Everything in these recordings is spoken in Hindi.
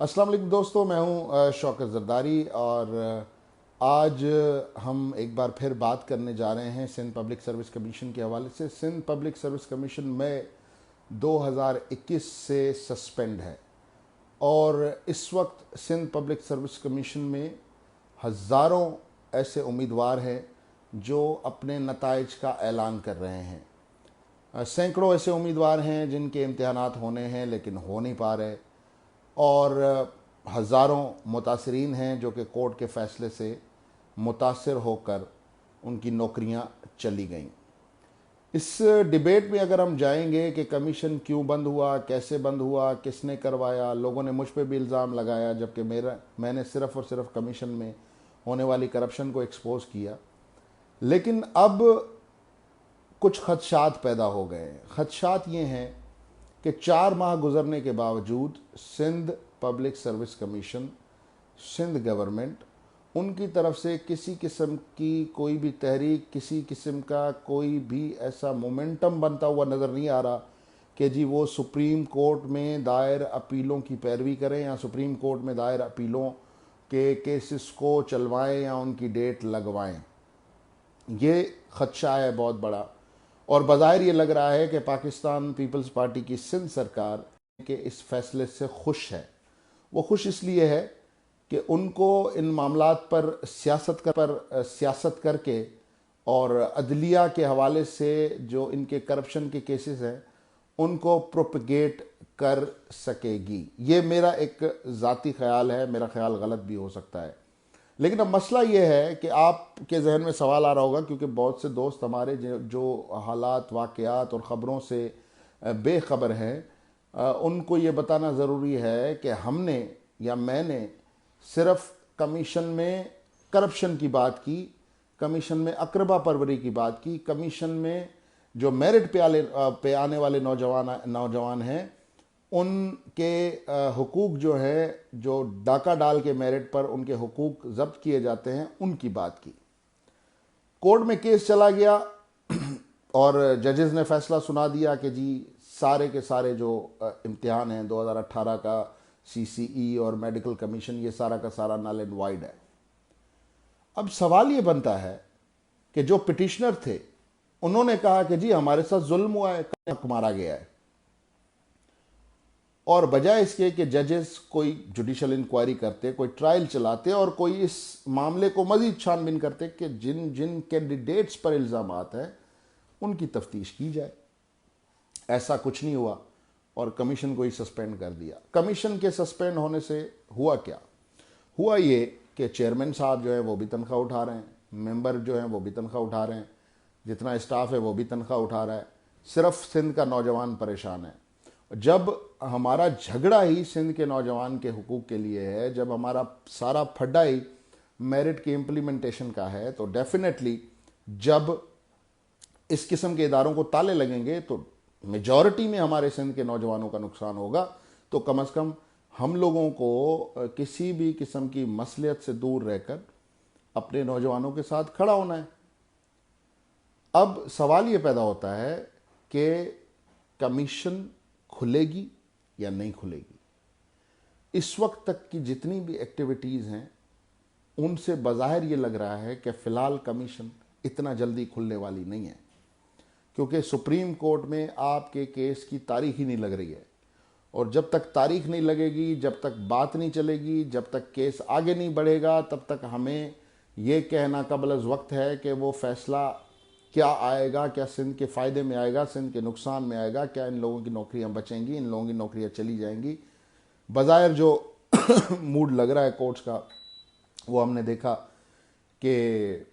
अस्सलाम वालेकुम दोस्तों, मैं हूं शौकत ज़रदारी और आज हम एक बार फिर बात करने जा रहे हैं सिंध पब्लिक सर्विस कमीशन के हवाले से। सिंध पब्लिक सर्विस कमीशन मई 2021 से सस्पेंड है और इस वक्त सिंध पब्लिक सर्विस कमीशन में हज़ारों ऐसे उम्मीदवार हैं जो अपने नताइज का ऐलान कर रहे हैं। सैकड़ों ऐसे उम्मीदवार हैं जिनके इम्तहानात होने हैं लेकिन हो नहीं पा रहे और हज़ारों मुतासरीन हैं जो कि कोर्ट के फ़ैसले से मुतासर होकर उनकी नौकरियां चली गईं। इस डिबेट में अगर हम जाएंगे कि कमीशन क्यों बंद हुआ, कैसे बंद हुआ, किसने करवाया, लोगों ने मुझ पे भी इल्ज़ाम लगाया जबकि मैंने सिर्फ़ और सिर्फ कमीशन में होने वाली करप्शन को एक्सपोज किया। लेकिन अब कुछ खदशात पैदा हो गए हैं। खदशात ये हैं कि 4 माह गुजरने के बावजूद Sindh public service commission, Sindh government, उनकी तरफ से किसी किस्म की कोई भी तहरीक, किसी किस्म का कोई भी ऐसा मोमेंटम बनता हुआ नज़र नहीं आ रहा कि जी वो सुप्रीम कोर्ट में दायर अपीलों की पैरवी करें या सुप्रीम कोर्ट में दायर अपीलों के केसेस को चलवाएं या उनकी डेट लगवाएं। ये खदशा है बहुत बड़ा और बज़ाहिर ये लग रहा है कि पाकिस्तान पीपल्स पार्टी की सिंध सरकार के इस फैसले से खुश है। वो खुश इसलिए है कि उनको इन मामलात पर सियासत करके और अदलिया के हवाले से जो इनके करप्शन के केसेस हैं उनको प्रोपगेट कर सकेगी। ये मेरा एक ज़ाती ख्याल है, मेरा ख्याल गलत भी हो सकता है। लेकिन अब मसला ये है कि आपके जहन में सवाल आ रहा होगा, क्योंकि बहुत से दोस्त हमारे जो हालात, वाक़यात और ख़बरों से बेखबर हैं, उनको ये बताना ज़रूरी है कि हमने या मैंने सिर्फ कमीशन में करप्शन की बात की, कमीशन में अकरबा परवरी की बात की, कमीशन में जो मेरिट पे आने वाले नौजवान हैं उनके हुकूक जो है, जो डाका डाल के मेरिट पर उनके हुकूक जब्त किए जाते हैं, उनकी बात की। कोर्ट में केस चला गया और जजेस ने फैसला सुना दिया कि जी सारे के सारे जो इम्तिहान हैं 2018 का सीसीई और मेडिकल कमीशन, ये सारा का सारा नल एंड वाइड है। अब सवाल ये बनता है कि जो पिटिशनर थे उन्होंने कहा कि जी हमारे साथ जुल्म हुआ है, हक मारा गया है, और बजाय इसके कि जजेस कोई जुडिशल इंक्वायरी करते, कोई ट्रायल चलाते और कोई इस मामले को मजीद छानबीन करते कि जिन जिन कैंडिडेट्स पर इल्ज़ामात हैं उनकी तफ्तीश की जाए, ऐसा कुछ नहीं हुआ और कमीशन को ही सस्पेंड कर दिया। कमीशन के सस्पेंड होने से हुआ क्या? हुआ ये कि चेयरमैन साहब जो है वो भी तनख्वाह उठा रहे हैं, मेंबर जो हैं वो भी तनख्वाह उठा रहे हैं, जितना स्टाफ है वो भी तनख्वाह उठा रहा है, सिर्फ सिंध का नौजवान परेशान है। जब हमारा झगड़ा ही सिंध के नौजवान के हुकूक के लिए है, जब हमारा सारा फड्डा ही मेरिट के इम्प्लीमेंटेशन का है, तो डेफिनेटली जब इस किस्म के इदारों को ताले लगेंगे तो मेजॉरिटी में हमारे सिंध के नौजवानों का नुकसान होगा। तो कम से कम हम लोगों को किसी भी किस्म की मसलियत से दूर रहकर अपने नौजवानों के साथ खड़ा होना है। अब सवाल ये पैदा होता है कि कमीशन खुलेगी या नहीं खुलेगी। इस वक्त तक की जितनी भी एक्टिविटीज़ हैं उनसे बज़ाहिर ये लग रहा है कि फ़िलहाल कमीशन इतना जल्दी खुलने वाली नहीं है, क्योंकि सुप्रीम कोर्ट में आपके केस की तारीख ही नहीं लग रही है और जब तक तारीख नहीं लगेगी, जब तक बात नहीं चलेगी, जब तक केस आगे नहीं बढ़ेगा, तब तक हमें ये कहना कबल अज़ वक्त है कि वो फ़ैसला क्या आएगा, क्या सिंध के फ़ायदे में आएगा, सिंध के नुकसान में आएगा, क्या इन लोगों की नौकरियां बचेंगी, इन लोगों की नौकरियां चली जाएंगी। बज़ाहिर जो मूड लग रहा है कोर्ट्स का, वो हमने देखा कि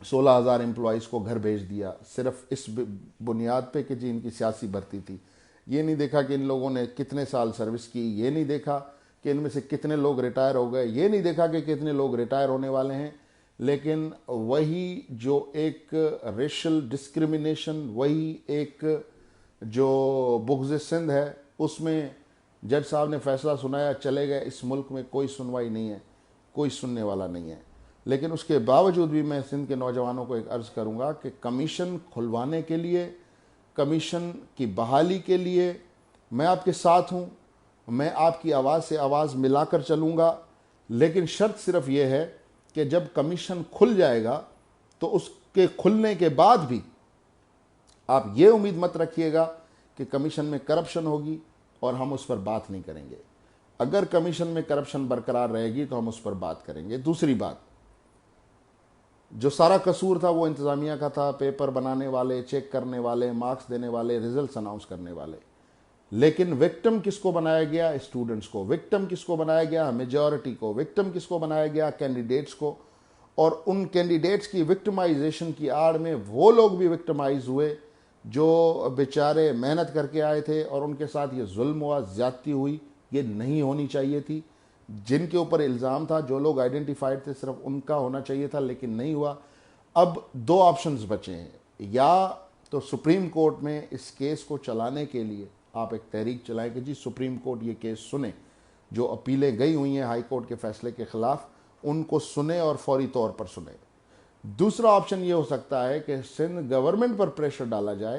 16,000 एम्प्लॉइज़ को घर भेज दिया सिर्फ इस बुनियाद पे कि जी इनकी सियासी भर्ती थी। ये नहीं देखा कि इन लोगों ने कितने साल सर्विस की, ये नहीं देखा कि इनमें से कितने लोग रिटायर हो गए, ये नहीं देखा कि कितने लोग रिटायर होने वाले हैं। लेकिन वही जो एक रेशल डिस्क्रिमिनेशन, वही एक जो बुग़्ज़ सिंध है, उसमें जज साहब ने फैसला सुनाया, चले गए। इस मुल्क में कोई सुनवाई नहीं है, कोई सुनने वाला नहीं है। लेकिन उसके बावजूद भी मैं सिंध के नौजवानों को एक अर्ज़ करूँगा कि कमीशन खुलवाने के लिए, कमीशन की बहाली के लिए मैं आपके साथ हूँ। मैं आपकी आवाज़ से आवाज़ मिलाकर चलूँगा, लेकिन शर्त सिर्फ ये है कि जब कमीशन खुल जाएगा तो उसके खुलने के बाद भी आप ये उम्मीद मत रखिएगा कि कमीशन में करप्शन होगी और हम उस पर बात नहीं करेंगे। अगर कमीशन में करप्शन बरकरार रहेगी तो हम उस पर बात करेंगे। दूसरी बात, जो सारा कसूर था वो इंतज़ामिया का था, पेपर बनाने वाले, चेक करने वाले, मार्क्स देने वाले, रिजल्ट्स अनाउंस करने वाले। लेकिन विक्टिम किसको बनाया गया? स्टूडेंट्स को। विक्टिम किसको बनाया गया? मेजॉरिटी को। विक्टिम किसको बनाया गया? कैंडिडेट्स को। और उन कैंडिडेट्स की विक्टिमाइजेशन की आड़ में वो लोग भी विक्टिमाइज हुए जो बेचारे मेहनत करके आए थे और उनके साथ ये जुल्म हुआ, ज़्यादती हुई। ये नहीं होनी चाहिए थी। जिनके ऊपर इल्ज़ाम था, जो लोग आइडेंटिफाइड थे, सिर्फ उनका होना चाहिए था, लेकिन नहीं हुआ। अब दो ऑप्शंस बचे हैं, या तो सुप्रीम कोर्ट में इस केस को चलाने के लिए आप एक तहरीक चलाएं कि जी सुप्रीम कोर्ट ये केस सुने, जो अपीलें गई हुई हैं हाई कोर्ट के फैसले के ख़िलाफ़, उनको सुने और फौरी तौर पर सुने। दूसरा ऑप्शन ये हो सकता है कि सिंध गवर्नमेंट पर प्रेशर डाला जाए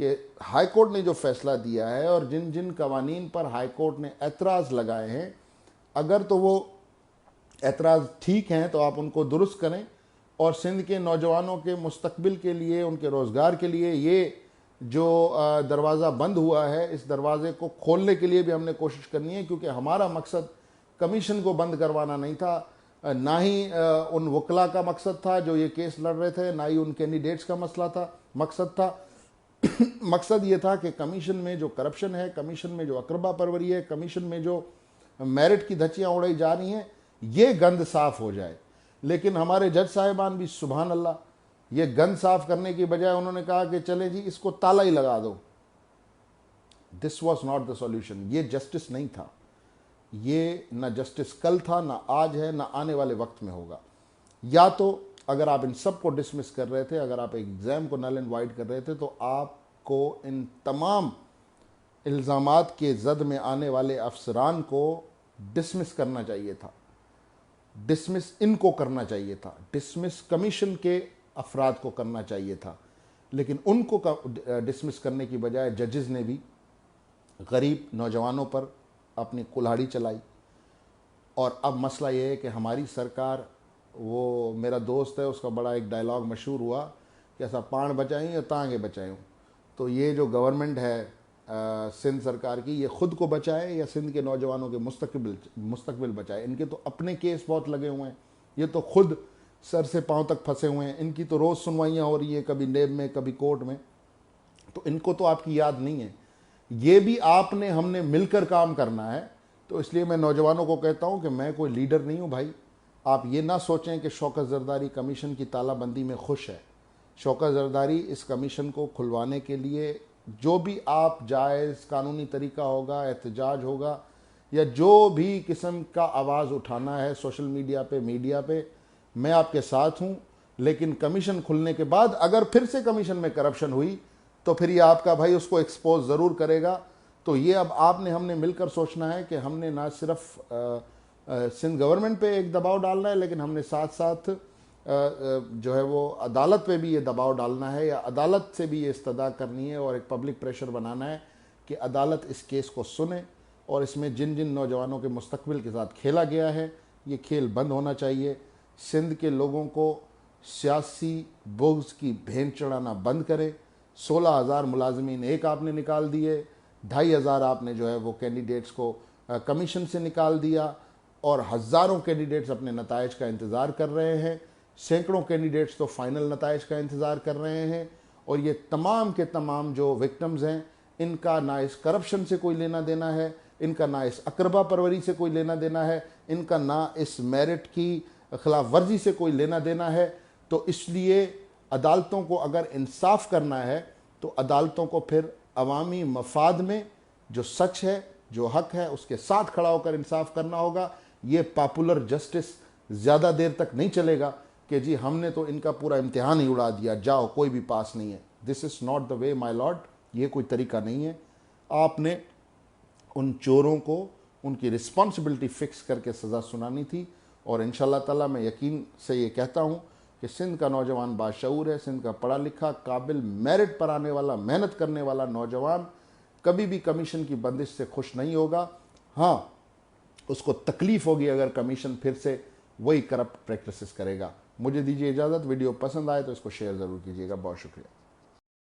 कि हाई कोर्ट ने जो फैसला दिया है और जिन जिन कवानीन पर हाई कोर्ट ने एतराज़ लगाए हैं, अगर तो वो एतराज़ ठीक हैं तो आप उनको दुरुस्त करें और सिंध के नौजवानों के मुस्तकबिल के लिए, उनके रोज़गार के लिए ये जो दरवाज़ा बंद हुआ है, इस दरवाज़े को खोलने के लिए भी हमने कोशिश करनी है, क्योंकि हमारा मकसद कमीशन को बंद करवाना नहीं था, ना ही उन वकला का मकसद था जो ये केस लड़ रहे थे, ना ही उन कैंडिडेट्स का मकसद था। मकसद ये था कि कमीशन में जो करप्शन है, कमीशन में जो अकरबा परवरी है, कमीशन में जो मेरिट की धज्जियाँ उड़ाई जा रही हैं, ये गंद साफ हो जाए। लेकिन हमारे जज साहिबान भी सुभान अल्लाह, ये गंद साफ करने की बजाय उन्होंने कहा कि चले जी इसको ताला ही लगा दो। This was not the solution. ये जस्टिस नहीं था। ये ना जस्टिस कल था, ना आज है, ना आने वाले वक्त में होगा। या तो अगर आप इन सब को डिसमिस कर रहे थे, अगर आप एग्ज़ाम को नल एंड वाइड कर रहे थे, तो आपको इन तमाम इल्ज़ामात के जद में आने वाले अफसरान को डिसमिस करना चाहिए था। डिसमिस इनको करना चाहिए था, डिसमिस कमीशन के अफराद को करना चाहिए था। लेकिन उनको डिसमिस करने की बजाय जजेस ने भी गरीब नौजवानों पर अपनी कुल्हाड़ी चलाई। और अब मसला ये है कि हमारी सरकार, वो मेरा दोस्त है, उसका बड़ा एक डायलॉग मशहूर हुआ कि ऐसा पाण बचाएं या तांगे बचाएं। तो ये जो गवर्नमेंट है सिंध सरकार की, ये ख़ुद को बचाए या सिंध के नौजवानों के मुस्तकबिल बचाए। इनके तो अपने केस बहुत लगे हुए हैं, ये तो खुद सर से पांव तक फंसे हुए हैं। इनकी तो रोज़ सुनवाइयाँ हो रही हैं, कभी नेब में, कभी कोर्ट में। तो इनको तो आपकी याद नहीं है। ये भी आपने हमने मिलकर काम करना है। तो इसलिए मैं नौजवानों को कहता हूँ कि मैं कोई लीडर नहीं हूँ भाई। आप ये ना सोचें कि शौकत ज़रदारी कमीशन की तालाबंदी में खुश है। शौकत ज़रदारी इस कमीशन को खुलवाने के लिए जो भी आप जायज़ कानूनी तरीका होगा, एहतजाज होगा, या जो भी किस्म का आवाज़ उठाना है सोशल मीडिया पे, मीडिया पे, मैं आपके साथ हूँ। लेकिन कमीशन खुलने के बाद अगर फिर से कमीशन में करप्शन हुई तो फिर ये आपका भाई उसको एक्सपोज ज़रूर करेगा। तो ये अब आपने हमने मिलकर सोचना है कि हमने ना सिर्फ सिंध गवर्नमेंट पे एक दबाव डालना है, लेकिन हमने साथ साथ जो है वो अदालत पे भी ये दबाव डालना है, या अदालत से भी ये इस्तदा करनी है और एक पब्लिक प्रेशर बनाना है कि अदालत इस केस को सुने और इसमें जिन जिन नौजवानों के मुस्तकबिल के साथ खेला गया है, ये खेल बंद होना चाहिए। सिंध के लोगों को सियासी बुग़्ज़ की भेंट चढ़ाना बंद करें। 16,000 मुलाजमीन एक आपने निकाल दिए, 2,500 आपने जो है वो कैंडिडेट्स को कमीशन से निकाल दिया, और हज़ारों कैंडिडेट्स अपने नताइज का इंतज़ार कर रहे हैं। सैकड़ों कैंडिडेट्स तो फाइनल नताइज का इंतज़ार कर रहे हैं। और ये तमाम के तमाम जो विक्टिम्स हैं, इनका ना इस करप्शन से कोई लेना देना है, इनका ना इस अकरबा परवरी से कोई लेना देना है, इनका ना इस मेरिट की खिलाफ वर्जी से कोई लेना देना है। तो इसलिए अदालतों को अगर इंसाफ करना है तो अदालतों को फिर अवामी मफाद में जो सच है, जो हक है, उसके साथ खड़ा होकर इंसाफ करना होगा। ये पॉपुलर जस्टिस ज़्यादा देर तक नहीं चलेगा कि जी हमने तो इनका पूरा इम्तिहान ही उड़ा दिया, जाओ कोई भी पास नहीं है। This is not the way my Lord. ये कोई तरीका नहीं है। आपने उन चोरों को उनकी रिस्पॉन्सिबिलिटी फिक्स करके सज़ा सुनानी थी। और इंशाअल्लाह ताला मैं यकीन से ये कहता हूँ कि सिंध का नौजवान बाशऊर है। सिंध का पढ़ा लिखा, काबिल, मेरिट पर आने वाला, मेहनत करने वाला नौजवान कभी भी कमीशन की बंदिश से खुश नहीं होगा। हाँ, उसको तकलीफ होगी अगर कमीशन फिर से वही करप्ट प्रैक्टिसेस करेगा। मुझे दीजिए इजाज़त। वीडियो पसंद आए तो इसको शेयर ज़रूर कीजिएगा। बहुत शुक्रिया।